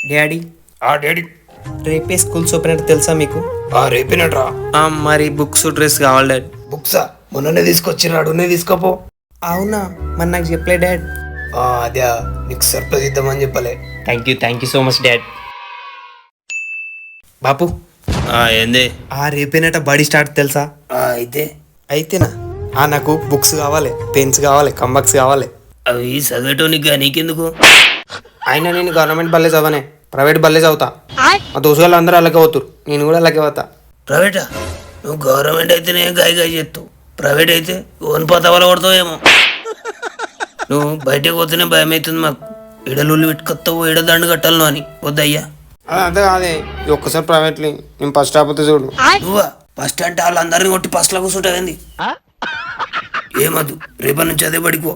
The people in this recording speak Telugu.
డాడీ డాడీ రేపే స్కూల్స్ ఓపెన్ అంటే తెలుసా మీకు? రేపేనట్రా. మరి బుక్స్ డ్రెస్ కావాలి డాడ్. బుక్సా మొన్ననే తీసుకొచ్చినాడు, నేను తీసుకోపో. అవునా, మరి నాకు చెప్పలే డాడ్. అదే నీకు సర్ప్రైజ్ ఇద్దామని చెప్పలే. Thank you so much dad. బాపు ఏంది? రేపేనట బడి స్టార్ట్ తెలుసా? అయితేనా నాకు బుక్స్ కావాలి, పెన్స్ కావాలి, కంబాక్స్ కావాలి. అవి చదివేటోనికి నీకెందుకు? అయినా నేను గవర్నమెంట్ బల్లే చదవనే, ప్రైవేట్ బల్లే చదువుతా. మా దోస్తు వాళ్ళు అందరూ అలాగే పోతురు, నేను కూడా అలాగే పోతా. ప్రైవేటా? నువ్వు గవర్నమెంట్ అయితేనే గాయ చేస్తావు, ప్రైవేట్ అయితే ఓన్ పతవల కొడతావు ఏమో. నువ్వు బయటకు పోతేనే భయం అవుతుంది మాకు. ఇడలుళ్ళు పెట్టుకొస్తావు, ఇడ దండు కట్టాలను అని వద్దయ్యా. అదే అదే ఒక్కసారి ప్రైవేట్లీ నేను ఫస్ట్ ఆపోతే చూడు. నువ్వా ఫస్ట్ అంటే వాళ్ళందరినీ కొట్టి ఫస్ట్లో కూర్చుంటావేంది? ఏమద్దు, రేపటి నుంచి అదే పడిపో.